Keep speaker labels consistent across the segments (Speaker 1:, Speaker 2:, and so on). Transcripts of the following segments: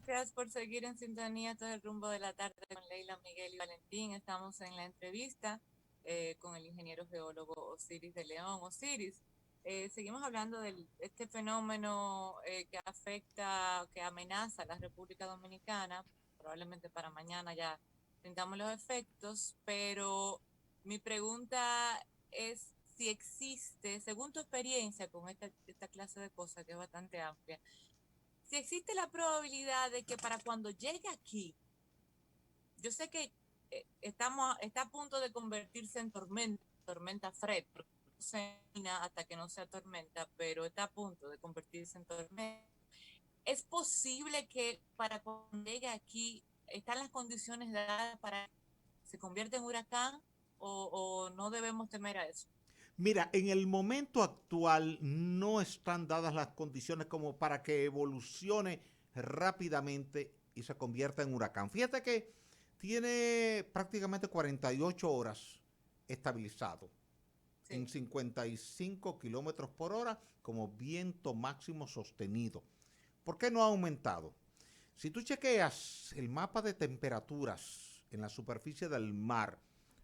Speaker 1: Gracias por seguir en sintonía todo el rumbo de la tarde con Leila, Miguel y Valentín. Estamos en la entrevista con el ingeniero geólogo Osiris de León. Osiris, seguimos hablando de este fenómeno que afecta, que amenaza a la República Dominicana. Probablemente para mañana ya tengamos los efectos, pero mi pregunta es si existe, según tu experiencia con esta clase de cosas que es bastante amplia, si existe la probabilidad de que para cuando llegue aquí, yo sé que está a punto de convertirse en tormenta, tormenta Fred, porque no se termina hasta que no sea tormenta, pero está a punto de convertirse en tormenta. ¿Es posible que para cuando llegue aquí están las condiciones dadas para que se convierta en huracán o no debemos temer a eso?
Speaker 2: Mira, en el momento actual no están dadas las condiciones como para que evolucione rápidamente y se convierta en huracán. Fíjate que tiene prácticamente 48 horas estabilizado en
Speaker 1: Sí.
Speaker 2: 55 kilómetros por hora como viento máximo sostenido. ¿Por qué no ha aumentado? Si tú chequeas el mapa de temperaturas en la superficie del mar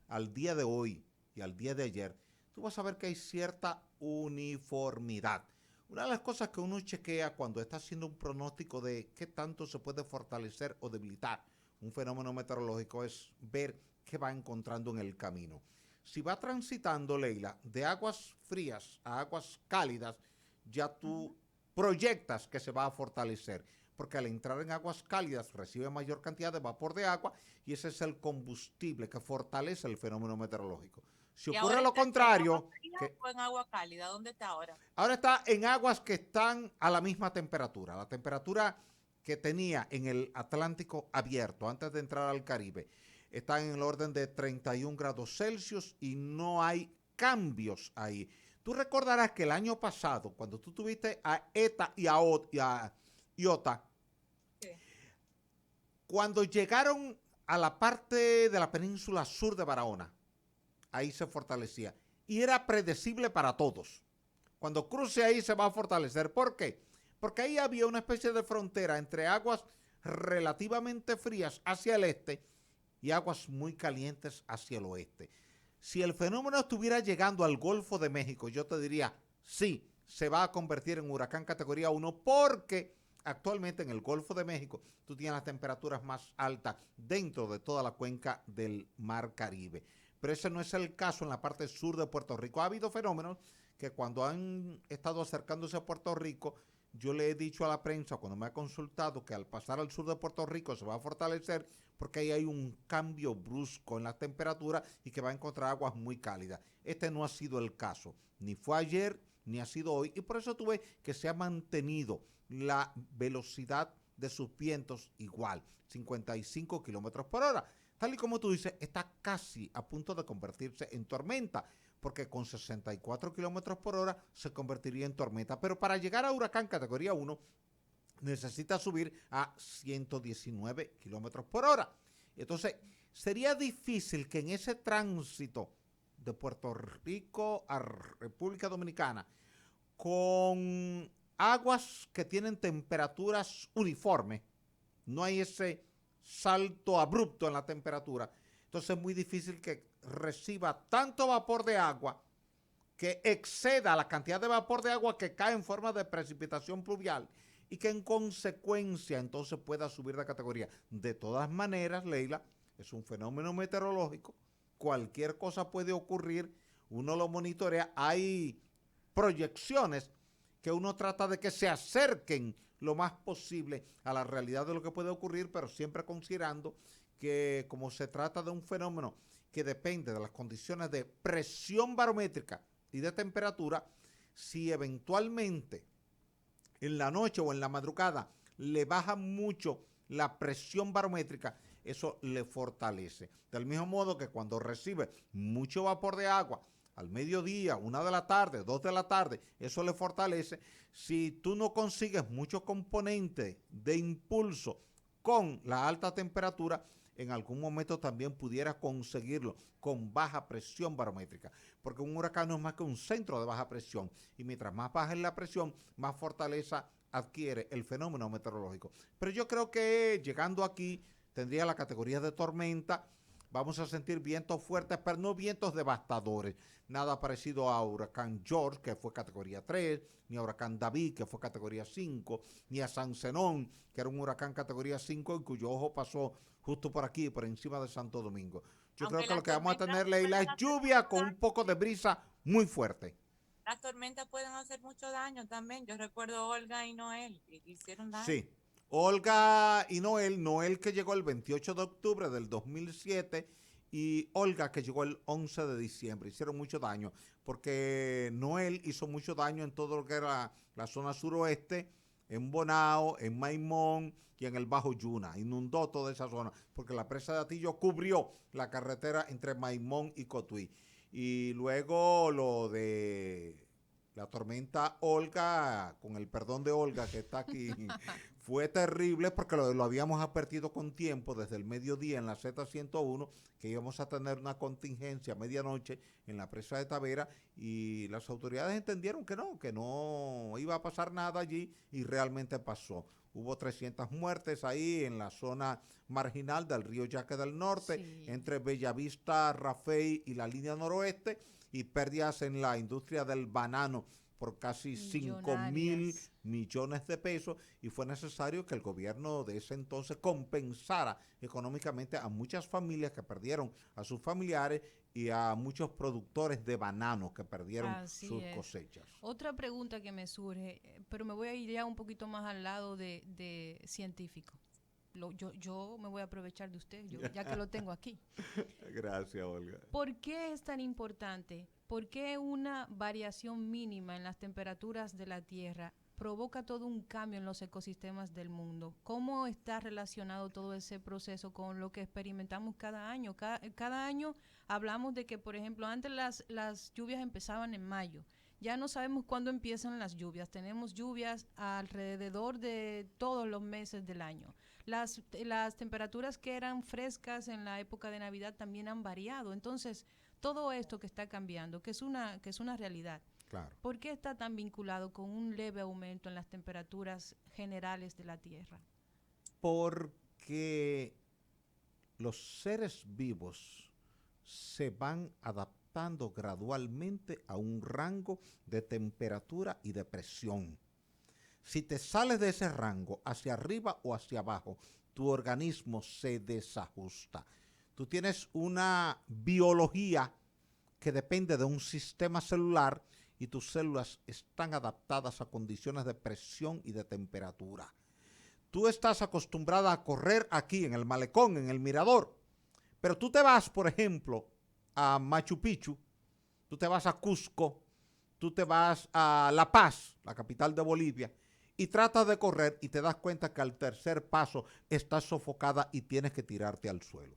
Speaker 2: al día de hoy y al día de ayer, tú vas a ver que hay cierta uniformidad. Una de las cosas que uno chequea cuando está haciendo un pronóstico de qué tanto se puede fortalecer o debilitar un fenómeno meteorológico es ver qué va encontrando en el camino. Si va transitando, Leila, de aguas frías a aguas cálidas, ya tú
Speaker 1: Ujú.
Speaker 2: proyectas que se va a fortalecer, porque al entrar en aguas cálidas recibe mayor cantidad de vapor de agua y ese es el combustible que fortalece el fenómeno meteorológico. Si
Speaker 1: ¿Y
Speaker 2: ocurre
Speaker 1: ahora
Speaker 2: lo
Speaker 1: está en agua
Speaker 2: contrario,
Speaker 1: fría
Speaker 2: que
Speaker 1: o en agua cálida? ¿Dónde está ahora?
Speaker 2: ahora está en aguas que están a la misma temperatura, la temperatura que tenía en el Atlántico abierto antes de entrar al Caribe, está en el orden de 31 grados Celsius y no hay cambios ahí. Tú recordarás que el año pasado, cuando tú tuviste a ETA y a IOTA,
Speaker 1: Sí.
Speaker 2: cuando llegaron a la parte de la península sur de Barahona, ahí se fortalecía. Y era predecible para todos. Cuando cruce ahí se va a fortalecer. ¿Por qué? Porque ahí había una especie de frontera entre aguas relativamente frías hacia el este y aguas muy calientes hacia el oeste. Si el fenómeno estuviera llegando al Golfo de México, yo te diría, sí, se va a convertir en huracán categoría 1 porque actualmente en el Golfo de México tú tienes las temperaturas más altas dentro de toda la cuenca del Mar Caribe. Pero ese no es el caso en la parte sur de Puerto Rico. Ha habido fenómenos que cuando han estado acercándose a Puerto Rico, yo le he dicho a la prensa cuando me ha consultado que al pasar al sur de Puerto Rico se va a fortalecer porque ahí hay un cambio brusco en la temperatura y que va a encontrar aguas muy cálidas. Este no ha sido el caso, ni fue ayer ni ha sido hoy y por eso tuve que se ha mantenido la velocidad de sus vientos igual, 55 kilómetros por hora. Tal y como tú dices, está casi a punto de convertirse en tormenta, porque con 64 kilómetros por hora se convertiría en tormenta. Pero para llegar a huracán categoría 1 necesita subir a 119 kilómetros por hora. Entonces, sería difícil que en ese tránsito de Puerto Rico a República Dominicana, con aguas que tienen temperaturas uniformes, no hay ese salto abrupto en la temperatura, entonces es muy difícil que reciba tanto vapor de agua que exceda la cantidad de vapor de agua que cae en forma de precipitación pluvial y que en consecuencia entonces pueda subir de categoría. De todas maneras, Leila, es un fenómeno meteorológico, cualquier cosa puede ocurrir, uno lo monitorea, hay proyecciones que uno trata de que se acerquen lo más posible a la realidad de lo que puede ocurrir, pero siempre considerando que como se trata de un fenómeno que depende de las condiciones de presión barométrica y de temperatura, si eventualmente en la noche o en la madrugada le baja mucho la presión barométrica, eso le fortalece. Del mismo modo que cuando recibe mucho vapor de agua al mediodía, 1 de la tarde, 2 de la tarde, eso le fortalece. Si tú no consigues muchos componentes de impulso con la alta temperatura, en algún momento también pudiera conseguirlo con baja presión barométrica, porque un huracán no es más que un centro de baja presión y mientras más baja es la presión, más fortaleza adquiere el fenómeno meteorológico. Pero yo creo que llegando aquí tendría la categoría de tormenta. Vamos a sentir vientos fuertes, pero no vientos devastadores. Nada parecido a huracán George, que fue categoría 3, ni a huracán David, que fue categoría 5, ni a San Zenón, que era un huracán categoría 5, en cuyo ojo pasó justo por aquí, por encima de Santo Domingo. Yo creo que lo que vamos a tener, Leila, es lluvia con un poco de brisa muy fuerte.
Speaker 1: Las tormentas pueden hacer mucho daño también. Yo recuerdo Olga y Noel, y hicieron daño.
Speaker 2: Sí, Olga y Noel que llegó el 28 de octubre del 2007 y Olga que llegó el 11 de diciembre. Hicieron mucho daño porque Noel hizo mucho daño en todo lo que era la zona suroeste, en Bonao, en Maimón y en el Bajo Yuna. Inundó toda esa zona porque la presa de Atillo cubrió la carretera entre Maimón y Cotuí. Y luego lo de la tormenta Olga, con el perdón de Olga que está aquí, fue terrible porque lo habíamos advertido con tiempo desde el mediodía en la Z101 que íbamos a tener una contingencia a medianoche en la presa de Tavera y las autoridades entendieron que no iba a pasar nada allí y realmente pasó. Hubo 300 muertes ahí en la zona marginal del río Yaque del Norte, sí, entre Bellavista, Rafey y la línea noroeste, y pérdidas en la industria del banano por casi 5.000 millones de pesos, y fue necesario que el gobierno de ese entonces compensara económicamente a muchas familias que perdieron a sus familiares y a muchos productores de bananos que perdieron sus cosechas.
Speaker 3: Otra pregunta que me surge, pero me voy a ir ya un poquito más al lado de científico. Yo me voy a aprovechar de usted, ya que lo tengo aquí.
Speaker 2: Gracias, Olga.
Speaker 3: ¿Por qué es tan importante? ¿Por qué una variación mínima en las temperaturas de la Tierra provoca todo un cambio en los ecosistemas del mundo? ¿Cómo está relacionado todo ese proceso con lo que experimentamos cada año? Cada año hablamos de que, por ejemplo, antes las lluvias empezaban en mayo. Ya no sabemos cuándo empiezan las lluvias. Tenemos lluvias alrededor de todos los meses del año. Las temperaturas que eran frescas en la época de Navidad también han variado. Entonces, todo esto que está cambiando, que es una realidad,
Speaker 2: claro,
Speaker 3: ¿por qué está tan vinculado con un leve aumento en las temperaturas generales de la Tierra?
Speaker 2: Porque los seres vivos se van adaptando gradualmente a un rango de temperatura y de presión. Si te sales de ese rango hacia arriba o hacia abajo, tu organismo se desajusta. Tú tienes una biología que depende de un sistema celular y tus células están adaptadas a condiciones de presión y de temperatura. Tú estás acostumbrada a correr aquí en el malecón, en el mirador, pero tú te vas, por ejemplo, a Machu Picchu, tú te vas a Cusco, tú te vas a La Paz, la capital de Bolivia, y tratas de correr y te das cuenta que al tercer paso estás sofocada y tienes que tirarte al suelo.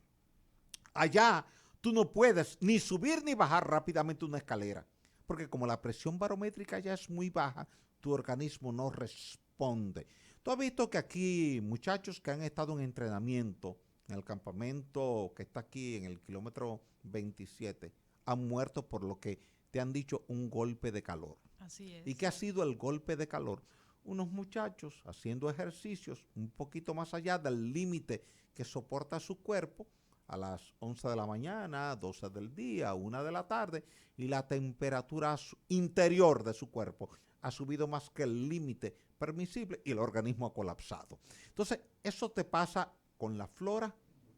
Speaker 2: Allá tú no puedes ni subir ni bajar rápidamente una escalera, porque como la presión barométrica ya es muy baja, tu organismo no responde. Tú has visto que aquí muchachos que han estado en entrenamiento en el campamento que está aquí en el kilómetro 27 han muerto por lo que te han dicho un golpe de calor.
Speaker 3: Así es.
Speaker 2: ¿Y qué ha sido el golpe de calor? Unos muchachos haciendo ejercicios un poquito más allá del límite que soporta su cuerpo a las 11 de la mañana, 12 del día, 1 de la tarde, y la temperatura interior de su cuerpo ha subido más que el límite permisible y el organismo ha colapsado. Entonces, eso te pasa con la flora,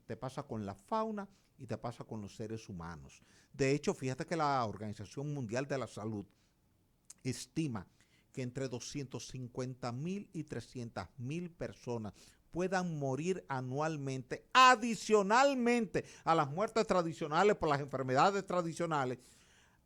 Speaker 2: te pasa con la fauna y te pasa con los seres humanos. De hecho, fíjate que la Organización Mundial de la Salud estima que entre 250.000 y 300.000 personas puedan morir anualmente, adicionalmente a las muertes tradicionales por las enfermedades tradicionales,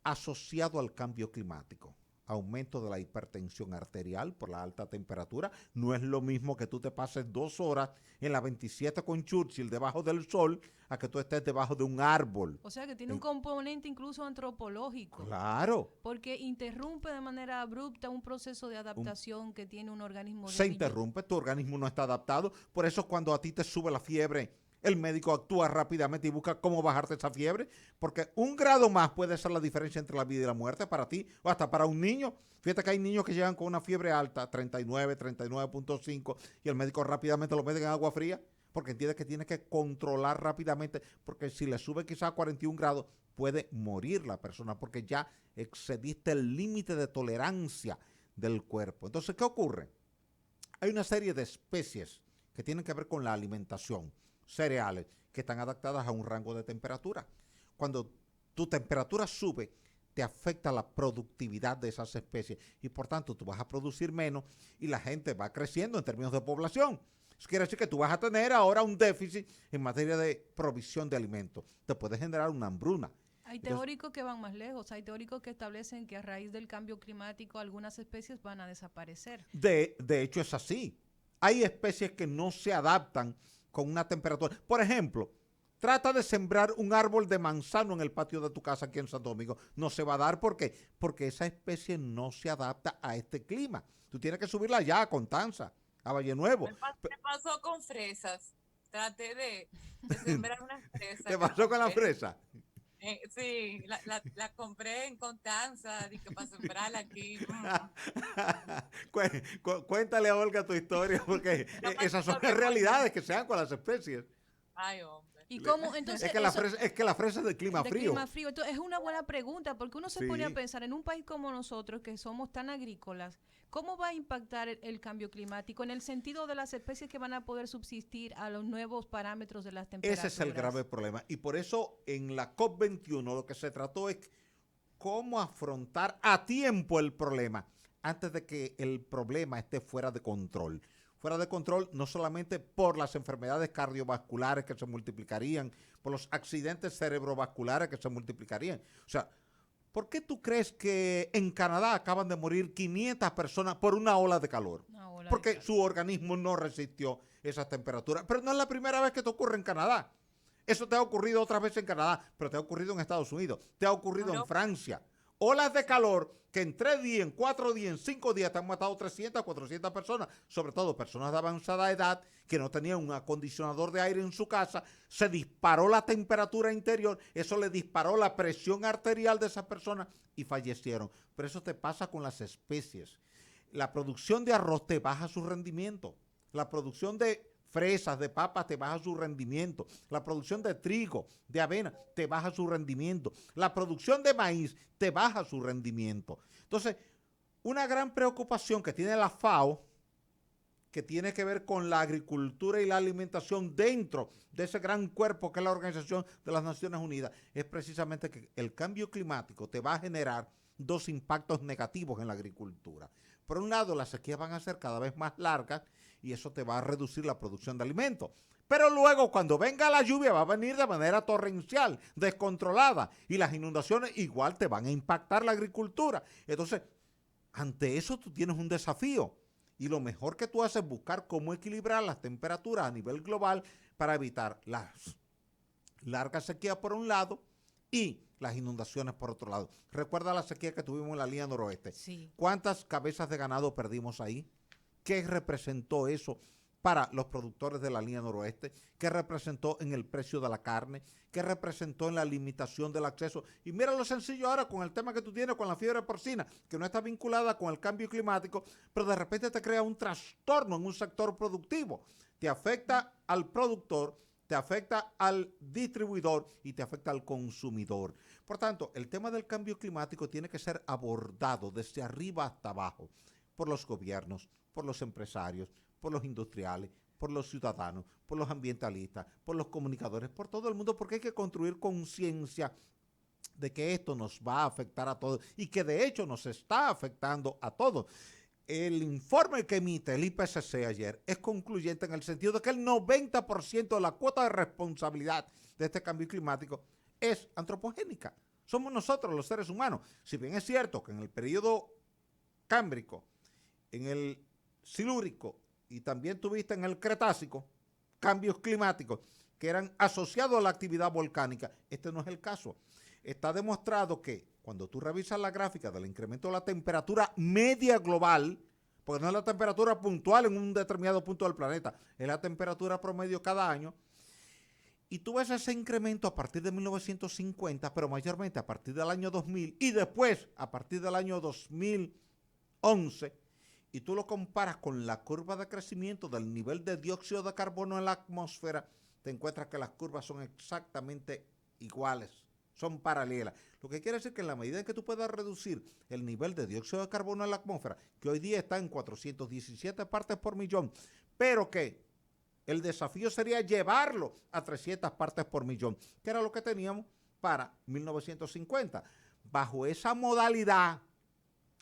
Speaker 2: asociado al cambio climático. Aumento de la hipertensión arterial por la alta temperatura. No es lo mismo que tú te pases 2 horas en la 27 con Churchill debajo del sol a que tú estés debajo de un árbol.
Speaker 3: O sea que tiene un componente incluso antropológico.
Speaker 2: Claro.
Speaker 3: Porque interrumpe de manera abrupta un proceso de adaptación que tiene un organismo.
Speaker 2: Se interrumpe, tu organismo no está adaptado. Por eso cuando a ti te sube la fiebre el médico actúa rápidamente y busca cómo bajarte esa fiebre, porque 1 grado más puede ser la diferencia entre la vida y la muerte para ti o hasta para un niño. Fíjate que hay niños que llegan con una fiebre alta, 39, 39.5, y el médico rápidamente lo mete en agua fría, porque entiende que tiene que controlar rápidamente, porque si le sube quizás a 41 grados, puede morir la persona, porque ya excediste el límite de tolerancia del cuerpo. Entonces, ¿qué ocurre? Hay una serie de especies que tienen que ver con la alimentación, cereales, que están adaptadas a un rango de temperatura. Cuando tu temperatura sube, te afecta la productividad de esas especies y por tanto tú vas a producir menos y la gente va creciendo en términos de población. Eso quiere decir que tú vas a tener ahora un déficit en materia de provisión de alimentos. Te puede generar una hambruna.
Speaker 3: Hay teóricos que van más lejos, hay teóricos que establecen que a raíz del cambio climático algunas especies van a desaparecer.
Speaker 2: De hecho es así. Hay especies que no se adaptan con una temperatura. Por ejemplo, trata de sembrar un árbol de manzano en el patio de tu casa aquí en Santo Domingo. No se va a dar, ¿por qué? Porque esa especie no se adapta a este clima. Tú tienes que subirla allá a Constanza, a Valle Nuevo.
Speaker 1: Me pasó con fresas. Traté de sembrar unas fresas.
Speaker 2: ¿Qué pasó con la fresa?
Speaker 1: Sí, la compré en Constanza, dije para sembrarla aquí.
Speaker 2: Cuéntale a Olga tu historia, porque esas son las realidades que se dan con las especies.
Speaker 1: Ay, hombre.
Speaker 3: ¿Y cómo entonces?
Speaker 2: Es que la fresa es de clima frío.
Speaker 3: Entonces, es una buena pregunta, porque uno se
Speaker 2: Sí.
Speaker 3: pone a pensar en un país como nosotros, que somos tan agrícolas, ¿cómo va a impactar el cambio climático en el sentido de las especies que van a poder subsistir a los nuevos parámetros de las temperaturas?
Speaker 2: Ese es el grave problema. Y por eso en la COP21 lo que se trató es cómo afrontar a tiempo el problema antes de que el problema esté fuera de control. Fuera de control no solamente por las enfermedades cardiovasculares que se multiplicarían, por los accidentes cerebrovasculares que se multiplicarían. O sea, ¿por qué tú crees que en Canadá acaban de morir 500 personas por una ola de calor? Porque su organismo no resistió esa temperatura. Pero no es la primera vez que te ocurre en Canadá. Eso te ha ocurrido otras veces en Canadá, pero te ha ocurrido en Estados Unidos, te ha ocurrido en Francia. Olas de calor que en 3 días, en 4 días, en 5 días te han matado 300, 400 personas, sobre todo personas de avanzada edad que no tenían un acondicionador de aire en su casa, se disparó la temperatura interior, eso le disparó la presión arterial de esas personas y fallecieron. Pero eso te pasa con las especies. La producción de arroz te baja su rendimiento, la producción de fresas, de papas, te baja su rendimiento. La producción de trigo, de avena, te baja su rendimiento. La producción de maíz, te baja su rendimiento. Entonces, una gran preocupación que tiene la FAO, que tiene que ver con la agricultura y la alimentación dentro de ese gran cuerpo que es la Organización de las Naciones Unidas, es precisamente que el cambio climático te va a generar 2 impactos negativos en la agricultura. Por un lado, las sequías van a ser cada vez más largas, y eso te va a reducir la producción de alimentos. Pero luego, cuando venga la lluvia, va a venir de manera torrencial, descontrolada, y las inundaciones igual te van a impactar la agricultura. Entonces, ante eso tú tienes un desafío, y lo mejor que tú haces es buscar cómo equilibrar las temperaturas a nivel global para evitar las largas sequías por un lado y las inundaciones por otro lado. Recuerda la sequía que tuvimos en la línea noroeste.
Speaker 3: Sí.
Speaker 2: ¿Cuántas cabezas de ganado perdimos ahí? ¿Qué representó eso para los productores de la línea noroeste? ¿Qué representó en el precio de la carne? ¿Qué representó en la limitación del acceso? Y mira lo sencillo ahora con el tema que tú tienes con la fiebre porcina, que no está vinculada con el cambio climático, pero de repente te crea un trastorno en un sector productivo. Te afecta al productor, te afecta al distribuidor y te afecta al consumidor. Por tanto, el tema del cambio climático tiene que ser abordado desde arriba hasta abajo por los gobiernos, por los empresarios, por los industriales, por los ciudadanos, por los ambientalistas, por los comunicadores, por todo el mundo, porque hay que construir conciencia de que esto nos va a afectar a todos y que de hecho nos está afectando a todos. El informe que emite el IPCC ayer es concluyente en el sentido de que el 90% de la cuota de responsabilidad de este cambio climático es antropogénica. Somos nosotros los seres humanos. Si bien es cierto que en el periodo cámbrico, en el silúrico y también tuviste en el cretácico cambios climáticos que eran asociados a la actividad volcánica, este no es el caso. Está demostrado que cuando tú revisas la gráfica del incremento de la temperatura media global, porque no es la temperatura puntual en un determinado punto del planeta, es la temperatura promedio cada año, Y tú ves ese incremento a partir de 1950, pero mayormente a partir del año 2000 y después a partir del año 2011, y tú lo comparas con la curva de crecimiento del nivel de dióxido de carbono en la atmósfera, te encuentras que las curvas son exactamente iguales, son paralelas. Lo que quiere decir que en la medida en que tú puedas reducir el nivel de dióxido de carbono en la atmósfera, que hoy día está en 417 partes por millón, pero que el desafío sería llevarlo a 300 partes por millón, que era lo que teníamos para 1950. Bajo esa modalidad,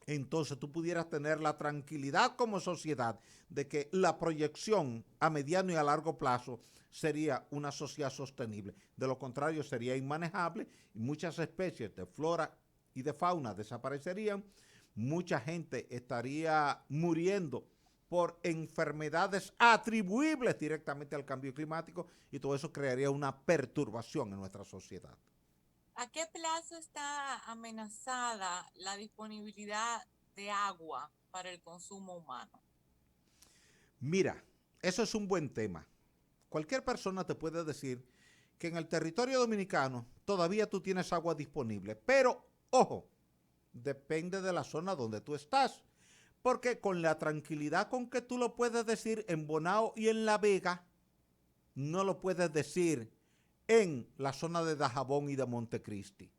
Speaker 2: entonces tú pudieras tener la tranquilidad como sociedad de que la proyección a mediano y a largo plazo sería una sociedad sostenible. De lo contrario, sería inmanejable y muchas especies de flora y de fauna desaparecerían, mucha gente estaría muriendo por enfermedades atribuibles directamente al cambio climático y todo eso crearía una perturbación en nuestra sociedad.
Speaker 1: ¿A qué plazo está amenazada la disponibilidad de agua para el consumo humano?
Speaker 2: Mira, eso es un buen tema. Cualquier persona te puede decir que en el territorio dominicano todavía tú tienes agua disponible, pero ojo, depende de la zona donde tú estás. Porque con la tranquilidad con que tú lo puedes decir en Bonao y en La Vega, no lo puedes decir en la zona de Dajabón y de Montecristi,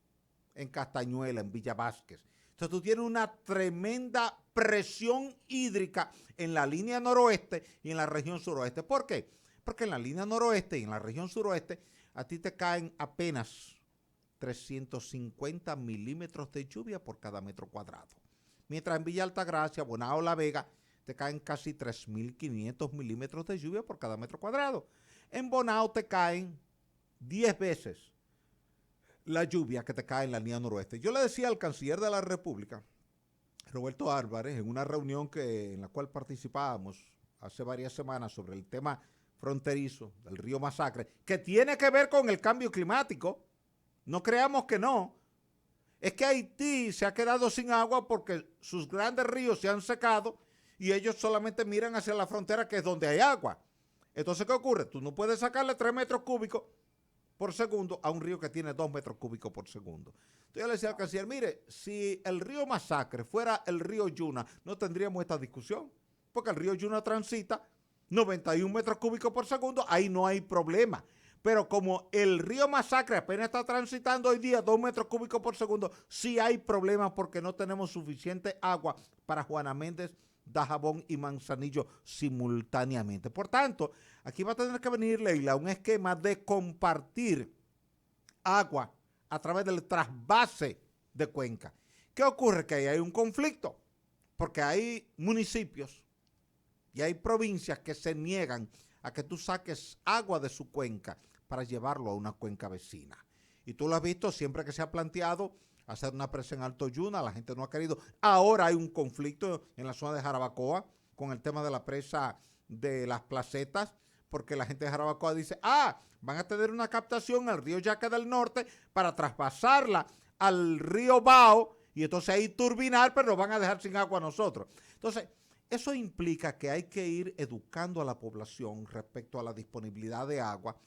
Speaker 2: en Castañuela, en Villa Vázquez. Entonces tú tienes una tremenda presión hídrica en la línea noroeste y en la región suroeste. ¿Por qué? Porque en la línea noroeste y en la región suroeste a ti te caen apenas 350 milímetros de lluvia por cada metro cuadrado. Mientras en Villa Altagracia, Bonao, La Vega, te caen casi 3.500 milímetros de lluvia por cada metro cuadrado. En Bonao te caen 10 veces la lluvia que te cae en la línea noroeste. Yo le decía al canciller de la República, Roberto Álvarez, en una reunión en la cual participábamos hace varias semanas sobre el tema fronterizo del río Masacre, que tiene que ver con el cambio climático. No creamos que no. Es que Haití se ha quedado sin agua porque sus grandes ríos se han secado y ellos solamente miran hacia la frontera, que es donde hay agua. Entonces, ¿qué ocurre? Tú no puedes sacarle 3 metros cúbicos por segundo a un río que tiene 2 metros cúbicos por segundo. Entonces yo le decía al canciller, mire, si el río Masacre fuera el río Yuna, no tendríamos esta discusión, porque el río Yuna transita 91 metros cúbicos por segundo, ahí no hay problema. Pero como el río Masacre apenas está transitando hoy día 2 metros cúbicos por segundo, sí hay problemas porque no tenemos suficiente agua para Juana Méndez, Dajabón y Manzanillo simultáneamente. Por tanto, aquí va a tener que venir, Leila, un esquema de compartir agua a través del trasvase de cuenca. ¿Qué ocurre? Que ahí hay un conflicto, porque hay municipios y hay provincias que se niegan a que tú saques agua de su cuenca para llevarlo a una cuenca vecina. Y tú lo has visto siempre que se ha planteado hacer una presa en Alto Yuna, la gente no ha querido. Ahora hay un conflicto en la zona de Jarabacoa con el tema de la presa de las Placetas, porque la gente de Jarabacoa dice, van a tener una captación al río Yaque del Norte para traspasarla al río Bao y entonces ahí turbinar, pero nos van a dejar sin agua a nosotros. Entonces, eso implica que hay que ir educando a la población respecto a la disponibilidad de agua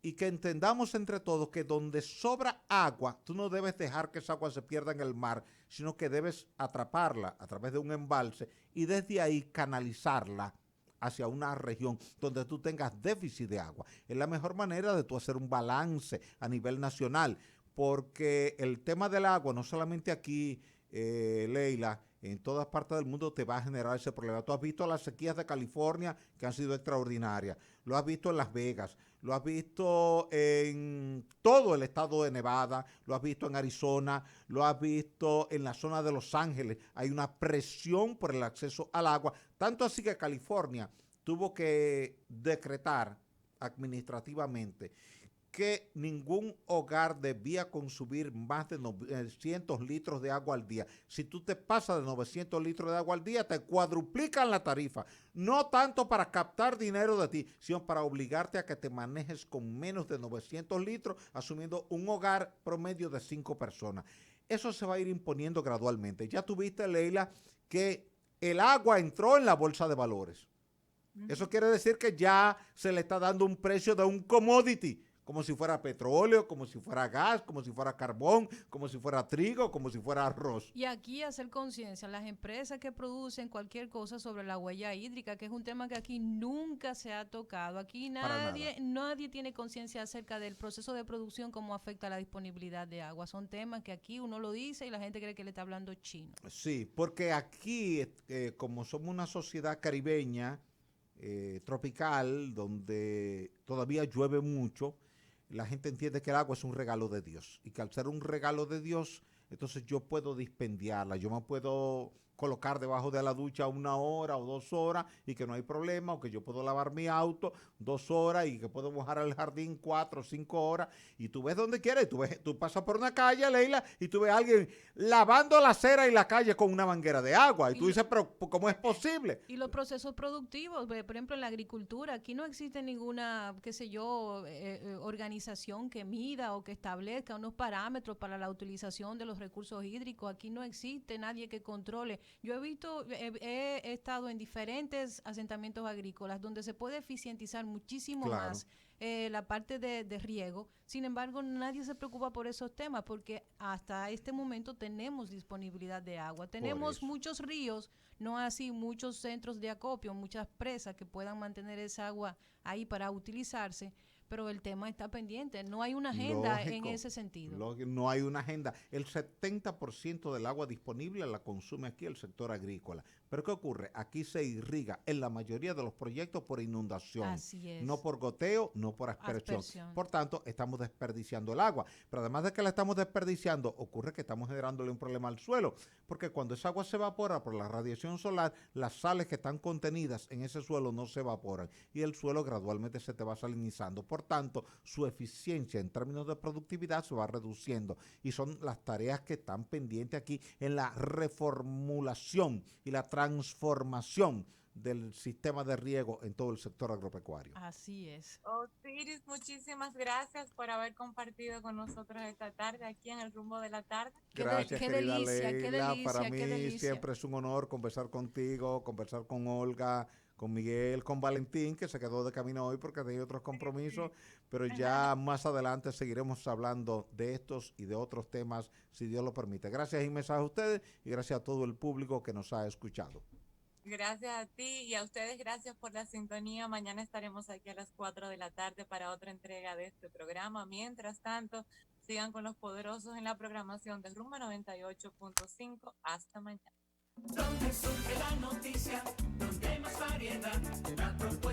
Speaker 2: y que entendamos entre todos que donde sobra agua, tú no debes dejar que esa agua se pierda en el mar, sino que debes atraparla a través de un embalse y desde ahí canalizarla hacia una región donde tú tengas déficit de agua. Es la mejor manera de tú hacer un balance a nivel nacional, porque el tema del agua, no solamente aquí, Leila, en todas partes del mundo te va a generar ese problema. Tú has visto las sequías de California que han sido extraordinarias, lo has visto en Las Vegas, lo has visto en todo el estado de Nevada, lo has visto en Arizona, lo has visto en la zona de Los Ángeles. Hay una presión por el acceso al agua, tanto así que California tuvo que decretar administrativamente que ningún hogar debía consumir más de 900 litros de agua al día. Si tú te pasas de 900 litros de agua al día, te cuadruplican la tarifa. No tanto para captar dinero de ti, sino para obligarte a que te manejes con menos de 900 litros, asumiendo un hogar promedio de 5 personas. Eso se va a ir imponiendo gradualmente. Ya tuviste, Leila, que el agua entró en la bolsa de valores. Eso quiere decir que ya se le está dando un precio de un commodity, como si fuera petróleo, como si fuera gas, como si fuera carbón, como si fuera trigo, como si fuera arroz.
Speaker 3: Y aquí hacer conciencia, las empresas que producen cualquier cosa sobre la huella hídrica, que es un tema que aquí nunca se ha tocado. Aquí nadie tiene conciencia acerca del proceso de producción, cómo afecta la disponibilidad de agua. Son temas que aquí uno lo dice y la gente cree que le está hablando chino.
Speaker 2: Sí, porque aquí, como somos una sociedad caribeña, tropical, donde todavía llueve mucho, la gente entiende que el agua es un regalo de Dios y que al ser un regalo de Dios, entonces yo puedo dispendiarla, yo me puedo colocar debajo de la ducha 1 hora o 2 horas y que no hay problema, o que yo puedo lavar mi auto 2 horas y que puedo mojar el jardín 4 o 5 horas, y tú ves donde quieres, tú pasas por una calle, Leila, y tú ves a alguien lavando la acera y la calle con una manguera de agua, y tú dices, pero ¿cómo es posible?
Speaker 3: Y los procesos productivos, por ejemplo, en la agricultura, aquí no existe ninguna, qué sé yo, organización que mida o que establezca unos parámetros para la utilización de los recursos hídricos. Aquí no existe nadie que controle. Yo he visto, he estado en diferentes asentamientos agrícolas donde se puede eficientizar muchísimo más la parte de riego. Sin embargo, nadie se preocupa por esos temas porque hasta este momento tenemos disponibilidad de agua. Tenemos muchos ríos, no así muchos centros de acopio, muchas presas que puedan mantener esa agua ahí para utilizarse. Pero el tema está pendiente, no hay una agenda en ese sentido.
Speaker 2: No hay una agenda. El 70% del agua disponible la consume aquí el sector agrícola. Pero ¿qué ocurre? Aquí se irriga en la mayoría de los proyectos por inundación.
Speaker 3: Así es.
Speaker 2: No por goteo, no por aspersión. Por tanto, estamos desperdiciando el agua. Pero además de que la estamos desperdiciando, ocurre que estamos generándole un problema al suelo. Porque cuando esa agua se evapora por la radiación solar, las sales que están contenidas en ese suelo no se evaporan. Y el suelo gradualmente se te va salinizando. Por tanto, su eficiencia en términos de productividad se va reduciendo. Y son las tareas que están pendientes aquí en la reformulación y la transformación del sistema de riego en todo el sector agropecuario.
Speaker 3: Así es.
Speaker 1: Osiris, muchísimas gracias por haber compartido con nosotros esta tarde aquí en el Rumbo de la Tarde.
Speaker 2: Gracias,
Speaker 3: qué
Speaker 2: querida
Speaker 3: delicia,
Speaker 2: Leila.
Speaker 3: qué delicia,
Speaker 2: Para
Speaker 3: qué
Speaker 2: mí
Speaker 3: delicia.
Speaker 2: siempre es un honor conversar contigo, conversar con Olga, con Miguel, con Valentín, que se quedó de camino hoy porque tenía otros compromisos, pero ya más adelante seguiremos hablando de estos y de otros temas, si Dios lo permite. Gracias inmensas a ustedes y gracias a todo el público que nos ha escuchado.
Speaker 1: Gracias a ti y a ustedes, gracias por la sintonía. Mañana estaremos aquí a las 4 de la tarde para otra entrega de este programa. Mientras tanto, sigan con los poderosos en la programación de Rumba 98.5. Hasta mañana.
Speaker 4: Donde surge la noticia, donde hay más variedad, la propuesta.